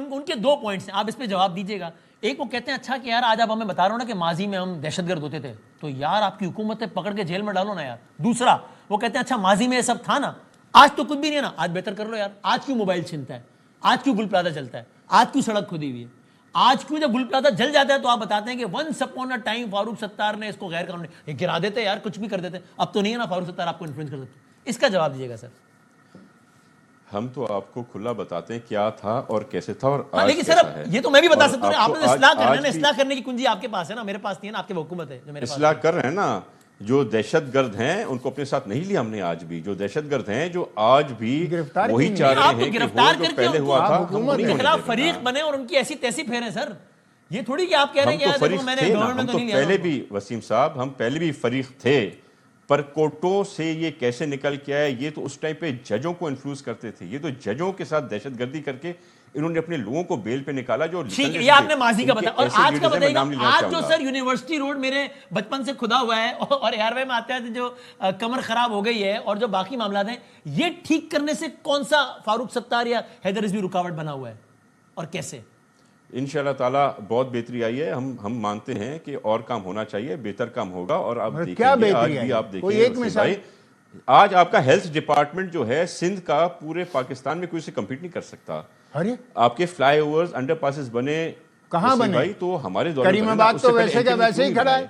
उनके 2 पॉइंट्स हैं, आप इस पे जवाब दीजिएगा। एक, वो कहते हैं अच्छा कि यार आज आप हमें बता रहे हो ना कि माजी में हम दहशतगर्द होते थे, तो यार आपकी हुकूमत है, पकड़ के जेल में डालो ना यार। दूसरा, वो कहते हैं अच्छा माजी में ये सब था ना, आज तो कुछ भी नहीं है ना, आज बेहतर कर लो यार। आज क्यों मोबाइल छिनता है, आज क्यों गुल प्लाजा चलता है, आज क्यों सड़क खुदी हुई है, आज क्यों जब गुल प्लाजा जल जाता है तो आप बताते हैं कि once upon a time Farooq Sattar ने इसको गैर कानूनी गिरा देते यार, कुछ भी कर देते। अब तो नहीं है ना फारूक सत्तार आपको इन्फ्लुएंस कर सकते। इसका जवाब दीजिएगा सर। हम तो आपको खुला बताते हैं क्या था और कैसे था और आज लेकिन सर अब ये तो मैं भी बता सकता हूँ, आपने इस्लाह करना है ना, इस्लाह करने की कुंजी आपके पास है ना, मेरे पास नहीं है ना, आपकी हुकूमत है जो मेरे पास इस्लाह कर रहे हैं ना। जो दहशतगर्द हैं उनको अपने साथ नहीं लिया हमने आज भी। जो दहशतगर्द हैं जो आज भी वही चाह रहे हैं कि गिरफ्तार जो पहले हुआ था उनके खिलाफ फरीक बने और उनकी ऐसी तैसी फेरें सर। ये थोड़ी कि आप कह रहे हैं हम तो पहले भी वसीम साहब, हम पहले भी फरीक थे, पर कोर्टों से ये कैसे निकल के आया, ये तो उस टाइम पे जजों को इन्फ्लुएंस करते थे। ये तो जजों के साथ दहशतगर्दी करके इन्होंने अपने लोगों को बेल पे निकाला। जो ठीक है, ये आपने माजी का बताया। और आज का बताइएगा, आज जो सर यूनिवर्सिटी रोड मेरे बचपन से खुदा हुआ है और एयरवे में आता है जो कमर खराब हो गई है और जो बाकी मामला हैं, ये ठीक करने से कौन सा फारूक सत्तार या हैदर रिजवी रुकावट बना हुआ है और कैसे? इंशाल्लाह ताला बहुत बेहतरी आई है। हम मानते हैं कि और काम होना चाहिए, बेहतर काम होगा। और आप देखेंगे आज भी आप देखेंगे आज आपका हेल्थ डिपार्टमेंट जो है सिंध का पूरे पाकिस्तान में कोई से कम्पीट नहीं कर सकता। अरे आपके फ्लाईओवर्स, अंडरपासेस बने कहाँ बने भाई? तो हमारे करीमाबाद तो वैसे का वैसे ही खड़ा है।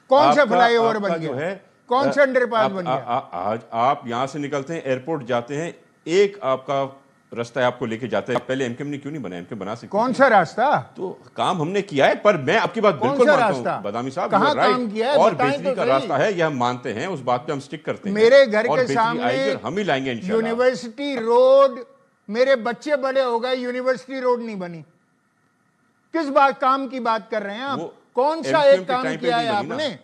कौन सा फ्लाईओवर बन गया है, कौन सा अंडरपास बन गया? आज आप यहां से निकलते हैं, एयरपोर्ट जाते हैं, एक आपका रास्ता है आपको लेके जाते हैं। पहले एमकेएम ने क्यों नहीं बनाया? एमकेएम बना सकते। कौन सा रास्ता? तो काम हमने किया है, पर मैं आपकी बात बिल्कुल मानता हूं बदामी साहब, कहाँ काम किया है? और बेहतरी का रास्ता है, यह हम मानते हैं, उस बात पे हम स्टिक करते हैं। मेरे घर के सामने हम ही लाएंगे इंशाल्लाह। यूनिवर्सिटी रोड, मेरे बच्चे बड़े हो गए, यूनिवर्सिटी रोड नहीं बनी। किस बात काम की बात कर रहे हैं आप? कौन सा एक काम किया है आपने?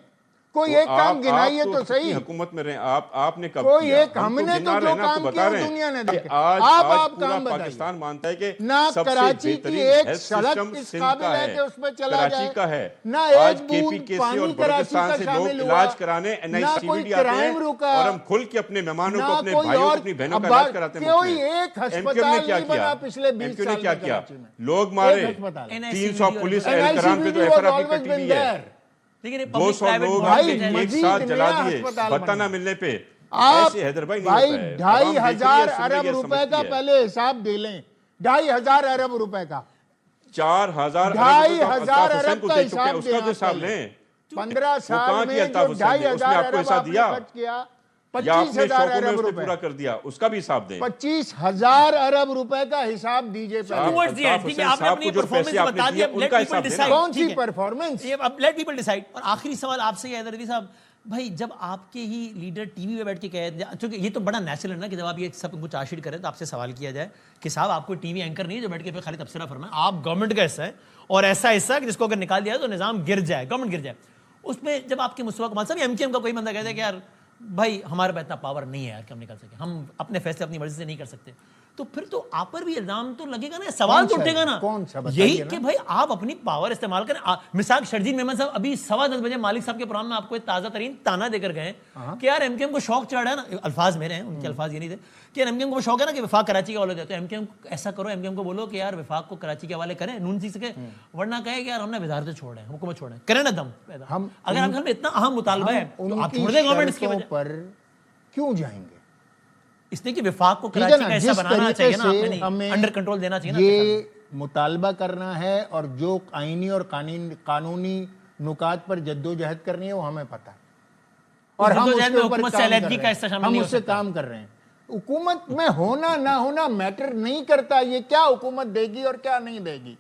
कोई एक काम गिनाइए तो सही। हुकूमत में रहे आपने कब कोई किया? एक हमने तो जो काम किया दुनिया ने देखा। आप काम पाकिस्तान मानता है कि ना कराची की एक सड़क इस काबिल है कि उसमें चला जाए, का है ना एक बूंद पानी कराची का शामिल हुआ, इलाज कराने ना कोई क्राइम रुका, और हम खुल के अपने मेहमानों को, अपने भाइयों को, अपनी बहनों का इलाज कराते हैं। कोई एक अस्पताल नहीं बना पिछले 20 साल में। क्या किया? लोग मारे, 300 पुलिस एहलकारान पे तो एफआईआर कटी हुई है, 200 लोग एक साथ जला दिए पता ना मिलने पे। आप भाई 2,500 अरब रुपए का पहले हिसाब दे लें। 2,500 अरब रुपए का 4,000 2,500 अरब का हिसाब उसका तो हिसाब लें। 15 साल में जो 2,500 अरब खर्च किया, 25,000 अरब रुपए पूरा कर दिया, उसका भी हिसाब दें। 25,000 अरब रुपए का हिसाब दीजिए। कौन सी परफॉर्मेंस? Let people decide. और आखिरी सवाल आपसे है रवि साहब, भाई जब आपके ही लीडर टीवी पे बैठ के कहे, क्योंकि ये तो बड़ा नेचुरल है ना कि जब आप ये सब कुछ आशिर करें तो आपसे सवाल किया जाए कि साहब आपको टीवी एंकर नहीं है जो बैठ के खाली तबसरा फरमाए, आप गवर्नमेंट का हिस्सा है और ऐसा हिस्सा कि जिसको अगर निकाल दिया तो निजाम गिर जाए, गवर्नमेंट गिर जाए। उसमें जब आपके मुस्तफा कमाल साहब एमकेएम का कोई बंदा कहता है कि यार भाई हमारे पास इतना पावर नहीं है यार कि हम निकल सके, हम अपने फैसले अपनी मर्जी से नहीं कर सकते, तो फिर तो आप पर भी इल्जाम तो लगेगा ना, सवाल तो उठेगा ना। कौन सा? यही कि भाई आप अपनी पावर इस्तेमाल करें। मिसाल शर्जील मेमन साहब अभी 10:15 बजे मालिक साहब के प्रोग्राम में आपको एक ताजा तरीन ताना देकर गए कि यार एमकेएम को शौक चढ़ा है ना, अल्फाज मेरे हैं, उनके अल्फाज ये नहीं थे, कि एमकेएम को शौक है ना कि विफाक कराची के हवाले देते हैं, एमकेएम ऐसा करो, एमकेएम को बोलो कि यार विफाक को कराची के हवाले करें, नून सी सके, वरना कहे कि यार हमने विधारते छोड़े, हुकूमत छोड़े, करें ना दम पैदा। अगर हम इतना अहम मुतालबा है तो आप छोड़ दें गवर्नमेंट इसके पर क्यों जाएंगे? इसने कि विफाक को कराची का हिस्सा बनाना चाहिए ना, आपने अंडर कंट्रोल देना चाहिए ना। ये मुतालबा करना है और जो आईनी और कानूनी नुकात पर जद्दोजहद करनी है वो हमें पता है और हम उससे काम कर रहे हैं। हुकूमत में होना ना होना मैटर नहीं करता, ये क्या हुकूमत देगी और क्या नहीं देगी,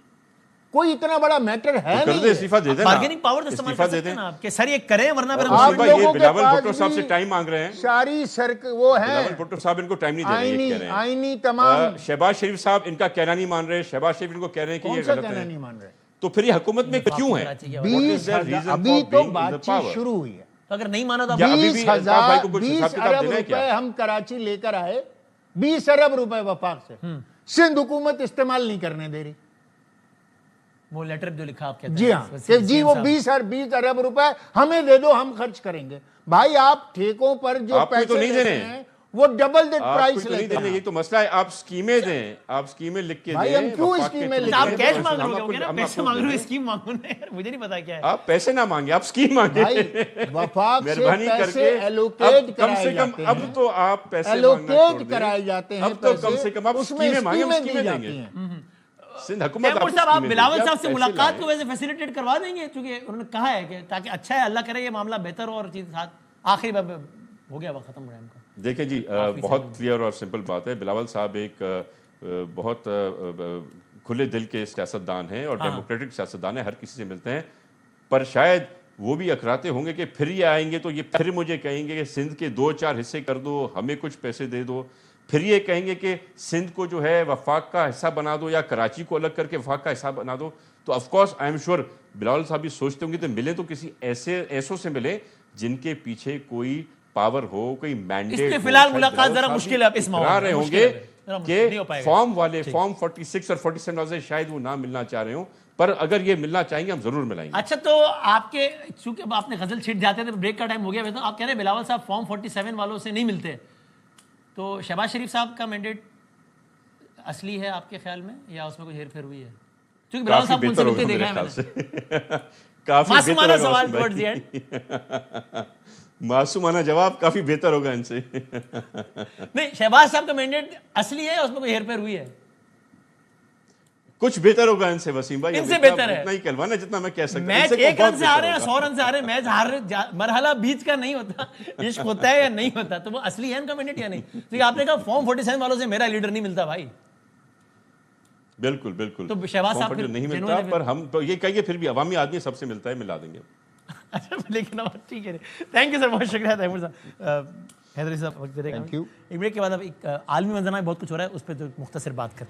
कोई इतना बड़ा मैटर है नहीं। इस्तीफा दे देना, बार्गेनिंग पावर इस्तेमाल कर सकते हैं ना आपके सर, ये करें वरना फिर आप लोगों के बिलावल भुट्टो साहब से टाइम मांग रहे हैं। सारी वो है बिलावल भुट्टो साहब इनको टाइम नहीं दे रहे हैं, ये कह रहे हैं। आईनी तमाम शहबाज शरीफ साहब इनका कहना नहीं मान रहे, शहबाज शरीफ इनको कह रहे हैं कि ये गलत है, नहीं मान रहे, तो फिर ये हुकूमत में क्यों है? अभी तो बातचीत शुरू हुई है, तो अगर नहीं माना तो 20 अरब रुपए हम कराची लेकर आए, 20 अरब रुपए वफाक से सिंध हुकूमत इस्तेमाल नहीं करने दे रही। वो लेटर जो लिखा आप कहते हैं, जी हाँ, जी वो 20 अरब रुपए हमें दे दो, हम खर्च करेंगे। भाई आप ठेकों पर जो पैसे तो नहीं दे रहे हैं वो डबल द प्राइस नहीं देंगे, ये तो मसला है। आप स्कीमें दें, आप स्कीमें लिख के भाई, हम क्यों स्कीमें लिख आप कैश मांग रहे हो ना, पैसे मांग रहे हो, स्कीम मांगो ना यार, मुझे नहीं पता क्या है। आप पैसे ना मांगे, आप स्कीम मांगे। वफाक से पैसे एलोकेट कराए जाते हैं। अब तो आप पैसे एलोकेट कराए जाते हैं, अब तो कम से कम आप स्कीमें मांगे, हम स्कीमें देंगे। सिंध हुकूमत तैमूर साहब, आप बिलावल साहब से मुलाकात को वैसे फैसिलिटेट करवा देंगे, क्योंकि उन्होंने कहा है कि ताकि अच्छा है, अल्लाह करे ये मामला बेहतर हो और चीज साथ आखिरी बार हो गया, वक्त खत्म हो गया इनका। देखिए जी, बहुत क्लियर और सिंपल बात है। बिलावल साहब एक बहुत खुले दिल के सियासतदान हैं और डेमोक्रेटिक सियासतदान है, हर किसी से मिलते हैं, पर शायद वो भी अखराते होंगे कि फिर ये आएंगे तो ये फिर मुझे कहेंगे कि सिंध के 2-4 हिस्से कर दो, हमें कुछ पैसे दे दो, फिर ये कहेंगे कि सिंध को जो है वफाक का हिस्सा बना दो या कराची को अलग करके वफाक का हिस्सा बना दो। तो of course I am sure Bilawal साहब भी सोचते होंगे तो मिले तो किसी ऐसों से मिले जिनके पीछे कोई पावर हो, कोई मैंडेट। फिलहाल मुलाकात जरा मुश्किल है, इस मामले रहे होंगे कि फॉर्म 46 और 47 वाले शायद वो ना मिलना चाह रहे हो, पर अगर ये मिलना चाहेंगे हम जरूर मिलाएंगे। अच्छा, तो आपके चूंकि अब आपने गजल छिट जाते थे, ब्रेक का टाइम हो गया, तो आप कह रहे हैं बिलावल साहब फॉर्म 47 वालों से नहीं मिलते, तो शहबाज शरीफ साहब का मैंडेट असली है आपके ख्याल में, या उसमें कोई हेरफेर हुई है? क्योंकि बिलावल साहब उनसे मिलते देखा है मैंने। काफी मासूमाना सवाल टुवर्ड्स द एंड। मासूमाना जवाब काफी बेहतर होगा इनसे। नहीं, शहबाज साहब का मैंडेट असली है, उसमें कोई हेरफेर हुई है? कुछ बेहतर होगा इनसे वसीम भाई, इनसे बेहतर है इतना ही कहलवाना जितना मैं कह सकता हूं। मैच 1 रन से आ रहे हैं, 100 रन से आ रहे हैं, मैच हार मरहला बीच का नहीं होता, इश्क होता है या नहीं होता, तो वो असली है इनका मैंडेट या नहीं? तो आपने कहा फॉर्म 47 वालों से मेरा लीडर नहीं मिलता भाई। बिल्कुल बिल्कुल, तो शहबाज साहब नहीं मिलता, पर हम तो ये कहिए फिर भी अवामी आदमी सबसे मिलता है, मिला देंगे। अच्छा, लेकिन ठीक है, थैंक यू सर, बहुत शुक्रिया तैमूर साहब, हैदरी साहब वक्त दे रहे हैं। Thank you. एक ब्रेक के बाद अब एक आलमी मंजर में बहुत कुछ हो रहा है, उस पर तो मुख्तसर बात करते हैं।